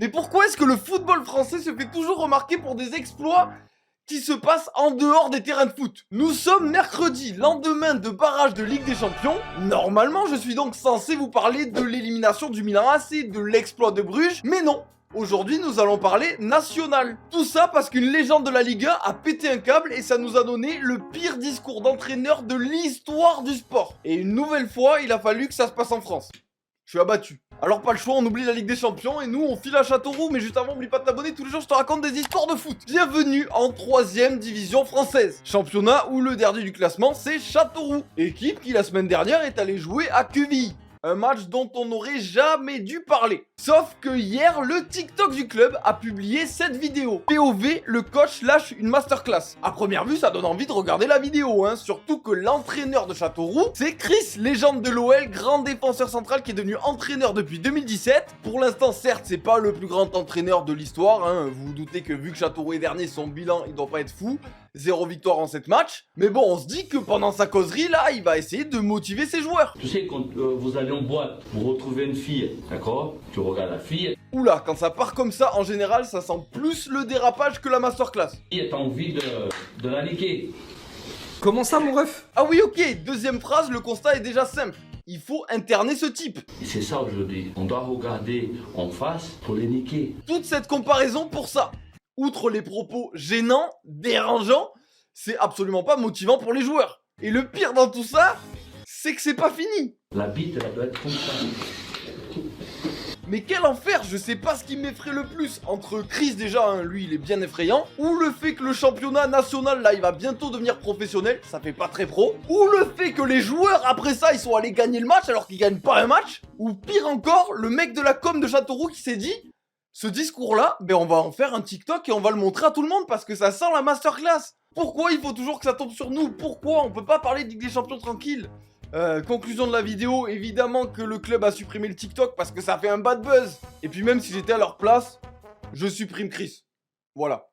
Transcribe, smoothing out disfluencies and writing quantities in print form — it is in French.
Mais pourquoi est-ce que le football français se fait toujours remarquer pour des exploits qui se passent en dehors des terrains de foot? Nous sommes mercredi, lendemain de barrage de Ligue des Champions. Normalement, je suis donc censé vous parler de l'élimination du Milan AC, de l'exploit de Bruges, mais non. Aujourd'hui, nous allons parler national. Tout ça parce qu'une légende de la Ligue 1 a pété un câble et ça nous a donné le pire discours d'entraîneur de l'histoire du sport. Et une nouvelle fois, il a fallu que ça se passe en France. Je suis abattu. Alors pas le choix, on oublie la Ligue des Champions et nous on file à Châteauroux, mais juste avant, oublie pas de t'abonner, tous les jours je te raconte des histoires de foot. Bienvenue en 3ème division française. Championnat où le dernier du classement c'est Châteauroux. Équipe qui la semaine dernière est allée jouer à Quevilly. Un match dont on n'aurait jamais dû parler. Sauf que hier, le TikTok du club a publié cette vidéo. POV, le coach lâche une masterclass. À première vue, ça donne envie de regarder la vidéo, hein. Surtout que l'entraîneur de Châteauroux, c'est Chris, légende de l'OL, grand défenseur central qui est devenu entraîneur depuis 2017. Pour l'instant, certes, c'est pas le plus grand entraîneur de l'histoire, hein. Vous vous doutez que vu que Châteauroux est dernier, son bilan, il doit pas être fou. 0 victoire en 7 matchs. Mais bon, on se dit que pendant sa causerie, là, il va essayer de motiver ses joueurs. Tu sais, quand vous allez en boîte, vous retrouvez une fille, d'accord? Tu regardes la fille. Oula, quand ça part comme ça, en général, ça sent plus le dérapage que la masterclass. Et t'as envie de la niquer. Comment ça, mon ref? Ah oui, ok, deuxième phrase, le constat est déjà simple. Il faut interner ce type. Et c'est ça aujourd'hui. On doit regarder en face pour les niquer. Toute cette comparaison pour ça. Outre les propos gênants, dérangeants, c'est absolument pas motivant pour les joueurs. Et le pire dans tout ça, c'est que c'est pas fini. La bite, elle doit être comme ça. Mais quel enfer, je sais pas ce qui m'effraie le plus entre Chris déjà, hein, lui il est bien effrayant, ou le fait que le championnat national là il va bientôt devenir professionnel, ça fait pas très pro, ou le fait que les joueurs après ça ils sont allés gagner le match alors qu'ils gagnent pas un match, ou pire encore, le mec de la com de Châteauroux qui s'est dit, ce discours là, ben on va en faire un TikTok et on va le montrer à tout le monde parce que ça sent la masterclass. Pourquoi il faut toujours que ça tombe sur nous? Pourquoi on peut pas parler de Ligue des Champions tranquille? Conclusion de la vidéo, évidemment que le club a supprimé le TikTok parce que ça fait un bad buzz. Et puis même si j'étais à leur place, je supprime Chris. Voilà.